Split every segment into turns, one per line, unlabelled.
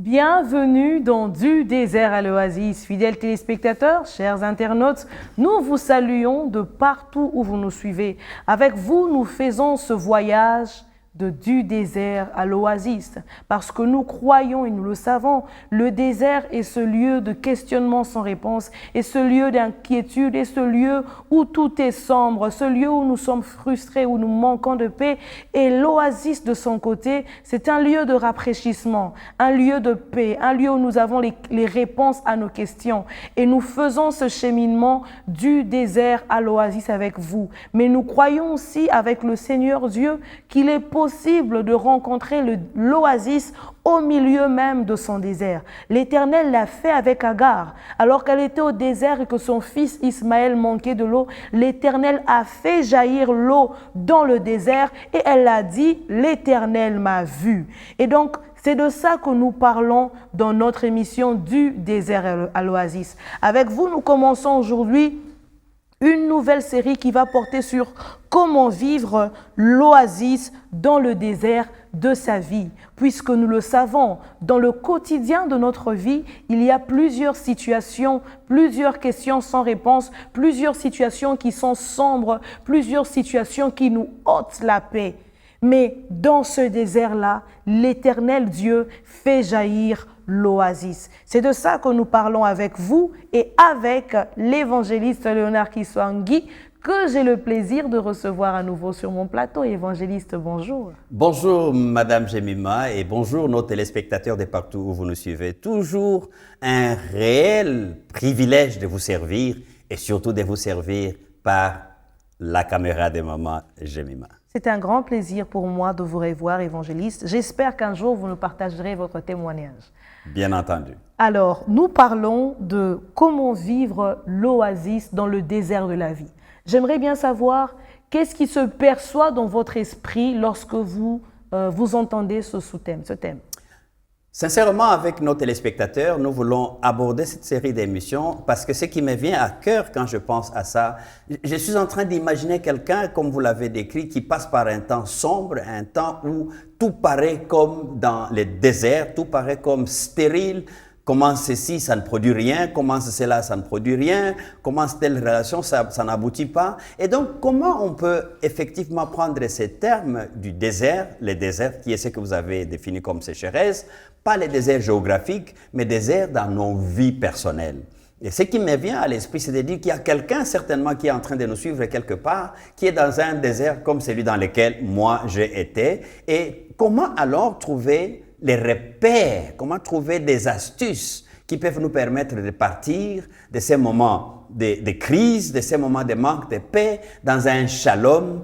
Bienvenue dans Du désert à l'oasis. Fidèles téléspectateurs, chers internautes, nous vous saluons de partout où vous nous suivez. Avec vous, nous faisons ce voyage du désert à l'oasis, parce que nous croyons et nous le savons, le désert est ce lieu de questionnement sans réponse, et ce lieu d'inquiétude, et ce lieu où tout est sombre, ce lieu où nous sommes frustrés, où nous manquons de paix. Et l'oasis de son côté, c'est un lieu de rafraîchissement, un lieu de paix, un lieu où nous avons les réponses à nos questions. Et nous faisons ce cheminement du désert à l'oasis avec vous. Mais nous croyons aussi avec le Seigneur Dieu qu'il est possible de rencontrer l'oasis au milieu même de son désert. L'Éternel l'a fait avec Agar. Alors qu'elle était au désert et que son fils Ismaël manquait de l'eau, l'Éternel a fait jaillir l'eau dans le désert et elle a dit « l'Éternel m'a vu ». Et donc, c'est de ça que nous parlons dans notre émission du désert à l'oasis. Avec vous, nous commençons aujourd'hui une nouvelle série qui va porter sur comment vivre l'oasis dans le désert de sa vie. Puisque nous le savons, dans le quotidien de notre vie, il y a plusieurs situations, plusieurs questions sans réponse, plusieurs situations qui sont sombres, plusieurs situations qui nous ôtent la paix. Mais dans ce désert-là, l'Éternel Dieu fait jaillir l'oasis. C'est de ça que nous parlons avec vous et avec l'évangéliste Léonard Kiswangui, que j'ai le plaisir de recevoir à nouveau sur mon plateau. Évangéliste, bonjour.
Bonjour Madame Jemima et bonjour nos téléspectateurs de partout où vous nous suivez. Toujours un réel privilège de vous servir et surtout de vous servir par la caméra de Maman Jemima.
C'est un grand plaisir pour moi de vous revoir, évangéliste. J'espère qu'un jour vous nous partagerez votre témoignage.
Bien entendu.
Alors, nous parlons de comment vivre l'oasis dans le désert de la vie. J'aimerais bien savoir qu'est-ce qui se perçoit dans votre esprit lorsque vous entendez ce thème.
Sincèrement, avec nos téléspectateurs, nous voulons aborder cette série d'émissions parce que ce qui me vient à cœur quand je pense à ça, je suis en train d'imaginer quelqu'un, comme vous l'avez décrit, qui passe par un temps sombre, un temps où tout paraît comme dans les déserts, tout paraît comme stérile. Comment ceci, ça ne produit rien, comment cela, ça ne produit rien, comment telle relation, ça n'aboutit pas. Et donc, comment on peut effectivement prendre ces termes du désert, le désert qui est ce que vous avez défini comme sécheresse, pas les déserts géographiques, mais désert dans nos vies personnelles. Et ce qui me vient à l'esprit, c'est de dire qu'il y a quelqu'un certainement qui est en train de nous suivre quelque part, qui est dans un désert comme celui dans lequel moi j'ai été. Et comment alors trouver les repères, comment trouver des astuces qui peuvent nous permettre de partir de ces moments de crise, de ces moments de manque de paix, dans un shalom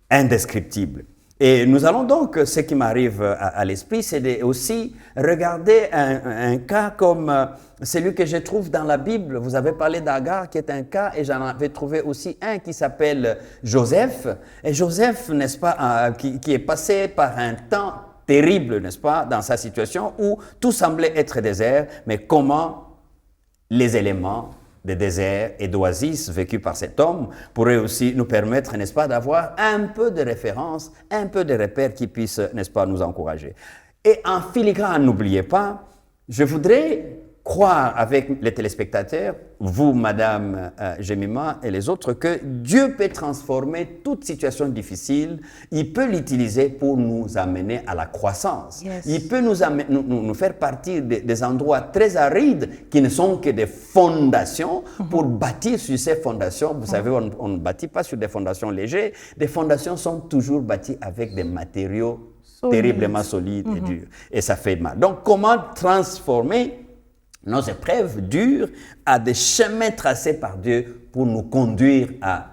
indescriptible. Et nous allons donc, ce qui m'arrive à l'esprit, c'est aussi regarder un cas comme celui que je trouve dans la Bible. Vous avez parlé d'Agar, qui est un cas, et j'en avais trouvé aussi un qui s'appelle Joseph. Et Joseph, n'est-ce pas, qui est passé par un temps terrible, n'est-ce pas, dans sa situation où tout semblait être désert, mais comment les éléments de désert et d'oasis vécus par cet homme pourraient aussi nous permettre, n'est-ce pas, d'avoir un peu de référence, un peu de repères qui puissent, n'est-ce pas, nous encourager. Et en filigrane, n'oubliez pas, je voudrais croire avec les téléspectateurs, vous, Madame Jemima et les autres, que Dieu peut transformer toute situation difficile, il peut l'utiliser pour nous amener à la croissance.
Yes.
Il peut nous faire partir des endroits très arides qui ne sont que des fondations pour bâtir sur ces fondations. Vous savez, on ne bâtit pas sur des fondations légères, des fondations sont toujours bâties avec des matériaux terriblement solides et durs. Et ça fait mal. Donc, comment transformer nos épreuves dures à des chemins tracés par Dieu pour nous conduire à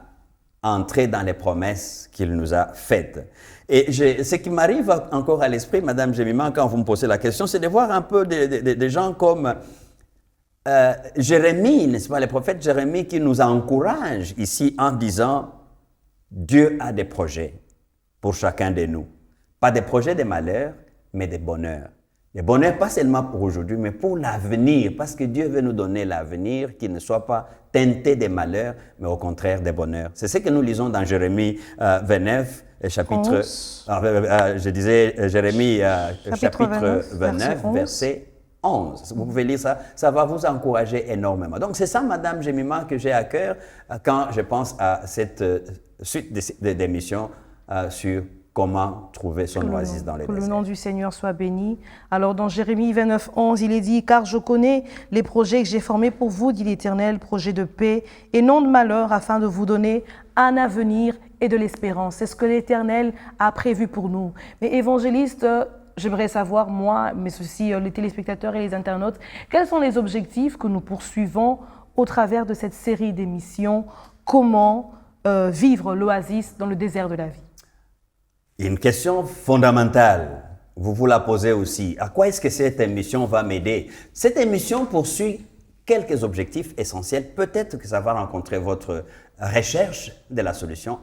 entrer dans les promesses qu'il nous a faites. Et ce qui m'arrive encore à l'esprit, Madame Jemima, quand vous me posez la question, c'est de voir un peu des gens comme Jérémie, n'est-ce pas, le prophète Jérémie, qui nous encourage ici en disant « Dieu a des projets pour chacun de nous. Pas des projets de malheur, mais des bonheurs. » Le bonheur, pas seulement pour aujourd'hui, mais pour l'avenir, parce que Dieu veut nous donner l'avenir qui ne soit pas teinté de malheur, mais au contraire des bonheurs. C'est ce que nous lisons dans Jérémie 29, chapitre... Jérémie chapitre 29, verset 11. Vous pouvez lire ça, ça va vous encourager énormément. Donc c'est ça, Madame Jemima, que j'ai à cœur quand je pense à cette suite d'émissions sur comment trouver son oasis dans les déserts.
Que le nom du Seigneur soit béni. Alors dans Jérémie 29, 11, il est dit « Car je connais les projets que j'ai formés pour vous, dit l'Éternel, projets de paix et non de malheur, afin de vous donner un avenir et de l'espérance. » C'est ce que l'Éternel a prévu pour nous. Mais évangéliste, j'aimerais savoir, moi, mais aussi les téléspectateurs et les internautes, quels sont les objectifs que nous poursuivons au travers de cette série d'émissions « Comment vivre l'oasis dans le désert de la vie ?»
Une question fondamentale, vous vous la posez aussi. À quoi est-ce que cette émission va m'aider? Cette émission poursuit quelques objectifs essentiels. Peut-être que ça va rencontrer votre recherche de la solution.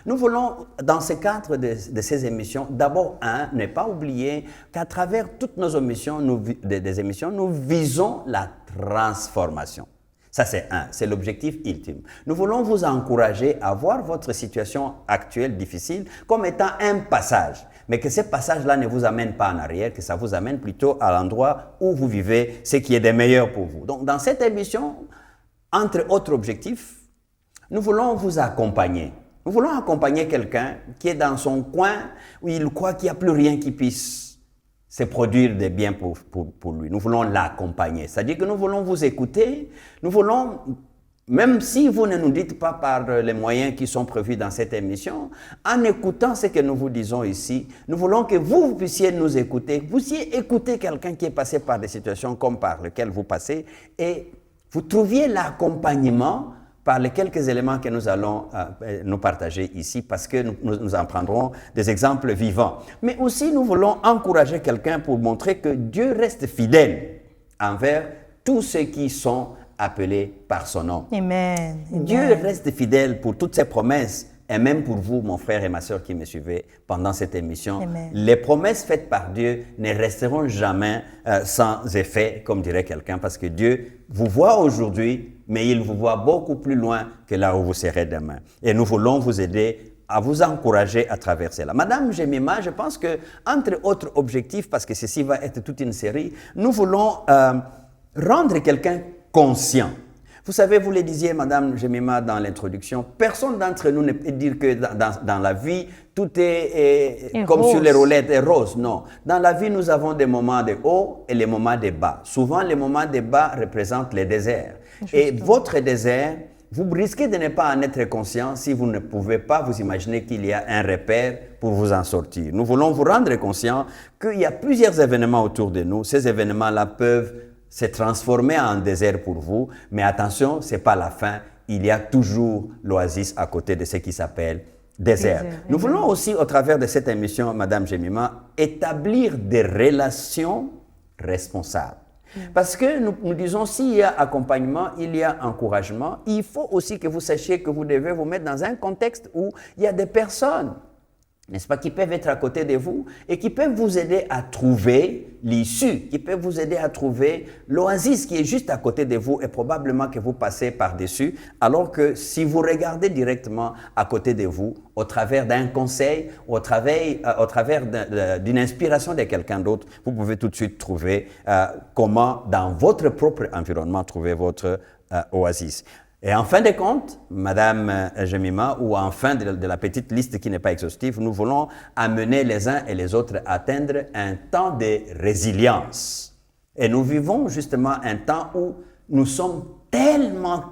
Nous voulons, dans ce cadre de ces émissions, d'abord, ne pas oublier qu'à travers toutes nos émissions, nous visons la transformation. Ça, c'est l'objectif ultime. Nous voulons vous encourager à voir votre situation actuelle difficile comme étant un passage, mais que ce passage-là ne vous amène pas en arrière, que ça vous amène plutôt à l'endroit où vous vivez ce qui est de meilleur pour vous. Donc, dans cette émission, entre autres objectifs, nous voulons vous accompagner. Nous voulons accompagner quelqu'un qui est dans son coin où il croit qu'il n'y a plus rien qui puisse se produire des biens pour lui. Nous voulons l'accompagner. C'est-à-dire que nous voulons vous écouter. Nous voulons, même si vous ne nous dites pas par les moyens qui sont prévus dans cette émission, en écoutant ce que nous vous disons ici, nous voulons que vous puissiez nous écouter, vous puissiez écouter quelqu'un qui est passé par des situations comme par lesquelles vous passez et vous trouviez l'accompagnement par les quelques éléments que nous allons nous partager ici, parce que nous en prendrons des exemples vivants. Mais aussi, nous voulons encourager quelqu'un pour montrer que Dieu reste fidèle envers tous ceux qui sont appelés par son nom.
Amen.
Dieu reste fidèle pour toutes ses promesses, et même pour vous, mon frère et ma sœur qui me suivez pendant cette émission.
Amen.
Les promesses faites par Dieu ne resteront jamais sans effet, comme dirait quelqu'un, parce que Dieu vous voit aujourd'hui, mais il vous voit beaucoup plus loin que là où vous serez demain. Et nous voulons vous aider à vous encourager à travers cela. Madame Jemima, je pense que, entre autres objectifs, parce que ceci va être toute une série, nous voulons rendre quelqu'un conscient. Vous savez, vous le disiez, Madame Jemima, dans l'introduction, personne d'entre nous ne peut dire que dans la vie, tout est comme
rose.
Sur les roulettes, est rose. Non. Dans la vie, nous avons des moments de haut et les moments de bas. Souvent, les moments de bas représentent les déserts. Justement. Et votre désert, vous risquez de ne pas en être conscient si vous ne pouvez pas vous imaginer qu'il y a un repère pour vous en sortir. Nous voulons vous rendre conscient qu'il y a plusieurs événements autour de nous. Ces événements-là peuvent se transformer en désert pour vous, mais attention, ce n'est pas la fin. Il y a toujours l'oasis à côté de ce qui s'appelle désert. Nous voulons aussi, au travers de cette émission, Madame Jemima, établir des relations responsables. Parce que nous disons, s'il y a accompagnement, il y a encouragement, il faut aussi que vous sachiez que vous devez vous mettre dans un contexte où il y a des personnes, n'est-ce pas, qui peuvent être à côté de vous et qui peuvent vous aider à trouver l'issue, qui peuvent vous aider à trouver l'oasis qui est juste à côté de vous et probablement que vous passez par-dessus, alors que si vous regardez directement à côté de vous, au travers d'un conseil, au travers d'une inspiration de quelqu'un d'autre, vous pouvez tout de suite trouver comment, dans votre propre environnement, trouver votre oasis. Et en fin de compte, Madame Jemima, ou en fin de la petite liste qui n'est pas exhaustive, nous voulons amener les uns et les autres à atteindre un temps de résilience. Et nous vivons justement un temps où nous sommes tellement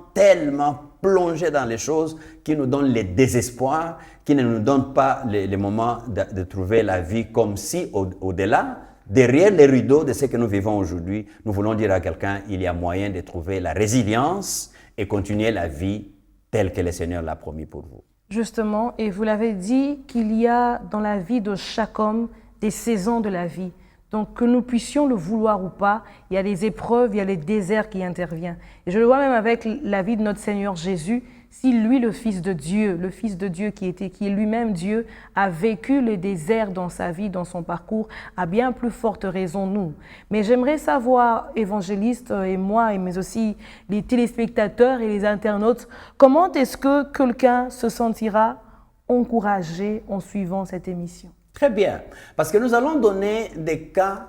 plongés dans les choses qui nous donnent le désespoir, qui ne nous donnent pas les moments de trouver la vie comme si au-delà, derrière les rideaux de ce que nous vivons aujourd'hui, nous voulons dire à quelqu'un, il y a moyen de trouver la résilience et continuer la vie telle que le Seigneur l'a promis pour vous.
Justement, et vous l'avez dit qu'il y a dans la vie de chaque homme des saisons de la vie. Donc que nous puissions le vouloir ou pas, il y a les épreuves, il y a les déserts qui interviennent. Et je le vois même avec la vie de notre Seigneur Jésus, si lui, le Fils de Dieu qui est lui-même Dieu, a vécu les déserts dans sa vie, dans son parcours, à bien plus forte raison nous. Mais j'aimerais savoir, évangéliste et moi, mais aussi les téléspectateurs et les internautes, comment est-ce que quelqu'un se sentira encouragé en suivant cette émission?
Très bien, parce que nous allons donner des cas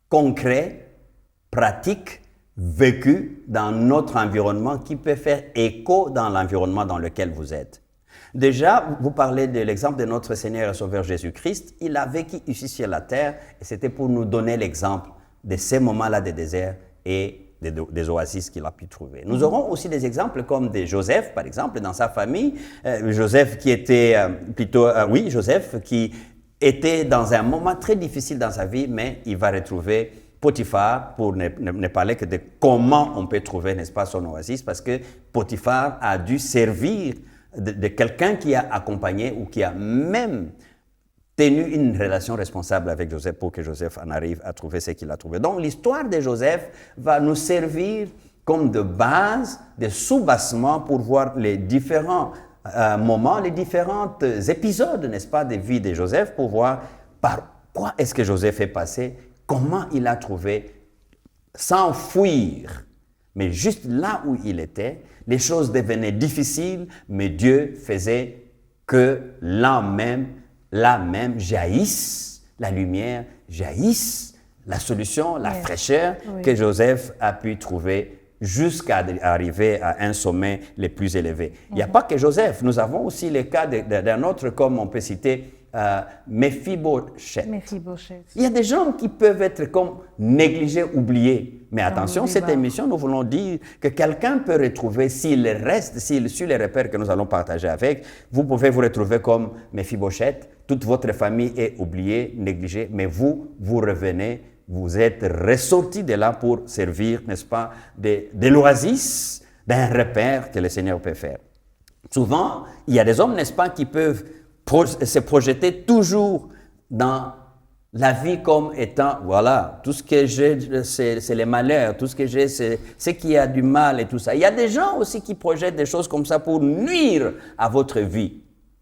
concrets pratique, vécue dans notre environnement qui peut faire écho dans l'environnement dans lequel vous êtes. Déjà, vous parlez de l'exemple de notre Seigneur et Sauveur Jésus-Christ. Il a vécu ici sur la terre et c'était pour nous donner l'exemple de ces moments-là de désert et des oasis qu'il a pu trouver. Nous aurons aussi des exemples comme de Joseph, par exemple, dans sa famille. Joseph qui était Joseph qui était dans un moment très difficile dans sa vie, mais il va retrouver Potiphar pour ne parler que de comment on peut trouver, n'est-ce pas, son oasis, parce que Potiphar a dû servir de quelqu'un qui a accompagné ou qui a même tenu une relation responsable avec Joseph pour que Joseph en arrive à trouver ce qu'il a trouvé. Donc l'histoire de Joseph va nous servir comme de base, de sous-bassement pour voir les différents moments, les différents épisodes, n'est-ce pas, de vie de Joseph, pour voir par quoi est-ce que Joseph est passé, comment il a trouvé, sans fuir, mais juste là où il était. Les choses devenaient difficiles, mais Dieu faisait que là même jaillisse la lumière, jaillisse la solution, la fraîcheur que Joseph a pu trouver jusqu'à arriver à un sommet le plus élevé. Il n'y a pas que Joseph, nous avons aussi le cas d'un autre, comme on peut citer Méphibosheth. Il y a des gens qui peuvent être comme négligés, oubliés. Mais attention, cette émission, nous voulons dire que quelqu'un peut retrouver, s'il reste, s'il suit les repères que nous allons partager avec, vous pouvez vous retrouver comme Méphibosheth. Toute votre famille est oubliée, négligée, mais vous revenez, vous êtes ressortis de là pour servir, n'est-ce pas, de l'oasis, d'un repère que le Seigneur peut faire. Souvent, il y a des hommes, n'est-ce pas, qui peuvent se projeter toujours dans la vie comme étant, voilà, tout ce que j'ai, c'est les malheurs, tout ce que j'ai, c'est ce qui a du mal et tout ça. Il y a des gens aussi qui projettent des choses comme ça pour nuire à votre vie.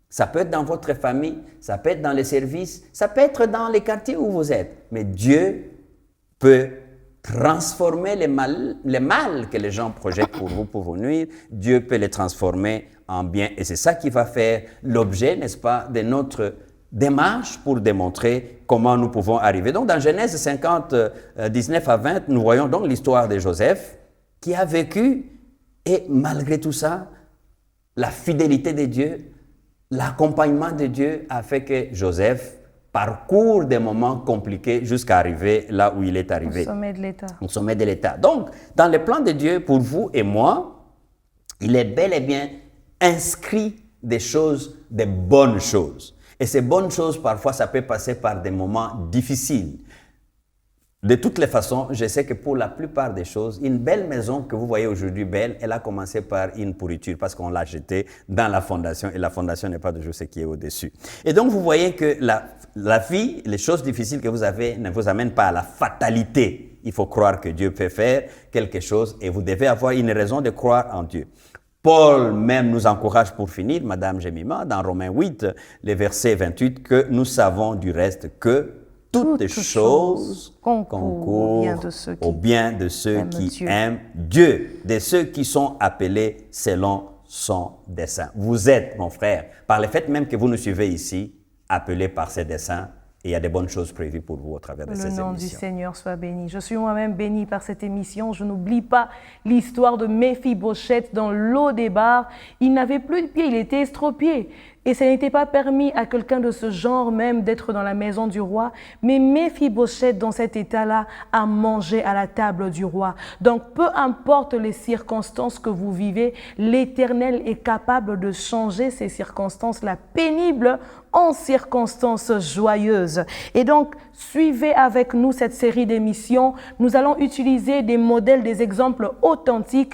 Ça peut être dans votre famille, ça peut être dans les services, ça peut être dans les quartiers où vous êtes. Mais Dieu peut transformer les mal que les gens projettent pour vous nuire. Dieu peut les transformer en bien. Et c'est ça qui va faire l'objet, n'est-ce pas, de notre démarche pour démontrer comment nous pouvons arriver. Donc, dans Genèse 50, 19 à 20, nous voyons donc l'histoire de Joseph qui a vécu et malgré tout ça, la fidélité de Dieu, l'accompagnement de Dieu a fait que Joseph parcourt des moments compliqués jusqu'à arriver là où il est arrivé.
Au sommet de l'État. Au
sommet de l'État. Donc, dans le plan de Dieu, pour vous et moi, il est bel et bien inscrit des choses, des bonnes choses. Et ces bonnes choses, parfois, ça peut passer par des moments difficiles. De toutes les façons, je sais que pour la plupart des choses, une belle maison que vous voyez aujourd'hui belle, elle a commencé par une pourriture parce qu'on l'a jetée dans la fondation et la fondation n'est pas toujours ce qui est au-dessus. Et donc, vous voyez que la vie, les choses difficiles que vous avez ne vous amènent pas à la fatalité. Il faut croire que Dieu peut faire quelque chose et vous devez avoir une raison de croire en Dieu. Paul même nous encourage pour finir, Madame Jemima, dans Romains 8, le verset 28, que nous savons du reste que toutes choses concourent au bien de ceux qui aiment Dieu, de ceux qui sont appelés selon son dessein. Vous êtes, mon frère, par le fait même que vous nous suivez ici, appelés par ses desseins, et il y a des bonnes choses prévues pour vous au travers de ces émissions.
Le nom du Seigneur soit béni. Je suis moi-même béni par cette émission. Je n'oublie pas l'histoire de Méphibosheth dans Lo-débar. Il n'avait plus de pied, il était estropié. Et ça n'était pas permis à quelqu'un de ce genre même d'être dans la maison du roi. Mais Méphibosheth, dans cet état-là, a mangé à la table du roi. Donc, peu importe les circonstances que vous vivez, l'Éternel est capable de changer ces circonstances-là pénibles en circonstances joyeuses. Et donc, suivez avec nous cette série d'émissions. Nous allons utiliser des modèles, des exemples authentiques.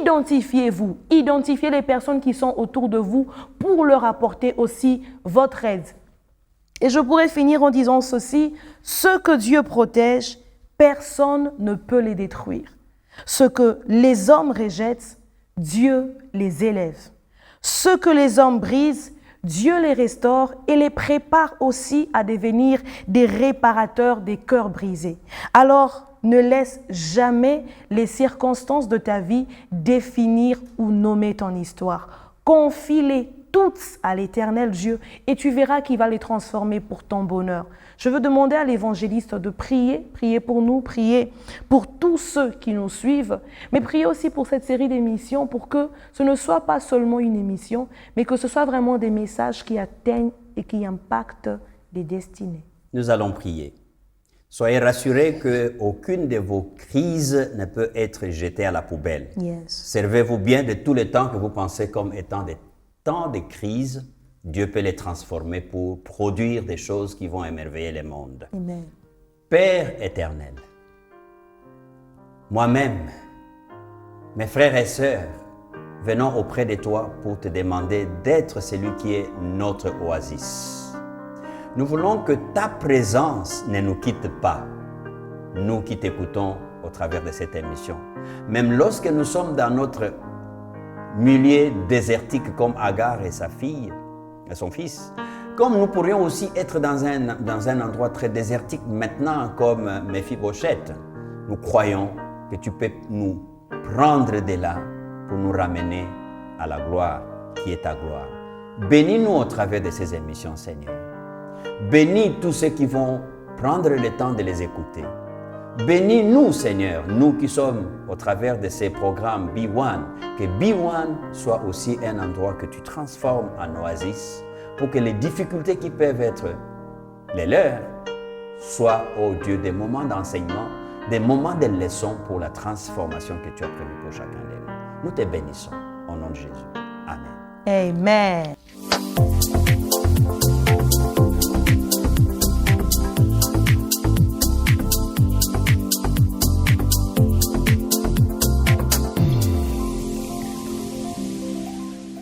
Identifiez-vous, identifiez les personnes qui sont autour de vous pour leur apporter aussi votre aide. Et je pourrais finir en disant ceci, ce que Dieu protège, personne ne peut les détruire. Ce que les hommes rejettent, Dieu les élève. Ce que les hommes brisent, Dieu les restaure et les prépare aussi à devenir des réparateurs des cœurs brisés. Alors, ne laisse jamais les circonstances de ta vie définir ou nommer ton histoire. Confie-les toutes à l'Éternel Dieu et tu verras qu'il va les transformer pour ton bonheur. Je veux demander à l'évangéliste de prier pour nous, prier pour tous ceux qui nous suivent, mais prier aussi pour cette série d'émissions pour que ce ne soit pas seulement une émission, mais que ce soit vraiment des messages qui atteignent et qui impactent les destinées.
Nous allons prier. Soyez rassurés qu'aucune de vos crises ne peut être jetée à la poubelle.
Yes.
Servez-vous bien de tous les temps que vous pensez comme étant des temps de crise. Dieu peut les transformer pour produire des choses qui vont émerveiller le monde.
Amen.
Père éternel, moi-même, mes frères et sœurs, venons auprès de toi pour te demander d'être celui qui est notre oasis. Nous voulons que ta présence ne nous quitte pas, nous qui t'écoutons au travers de cette émission. Même lorsque nous sommes dans notre milieu désertique comme Agar et sa fille, et son fils, comme nous pourrions aussi être dans un endroit très désertique maintenant comme Méphibosheth, nous croyons que tu peux nous prendre de là pour nous ramener à la gloire qui est ta gloire. Bénis-nous au travers de ces émissions, Seigneur. Bénis tous ceux qui vont prendre le temps de les écouter. Bénis-nous, Seigneur, nous qui sommes au travers de ces programmes B1, que B1 soit aussi un endroit que tu transformes en oasis pour que les difficultés qui peuvent être les leurs soient, oh Dieu, des moments d'enseignement, des moments de leçons pour la transformation que tu as prévue pour chacun d'eux. Nous te bénissons au nom de Jésus. Amen.
Amen.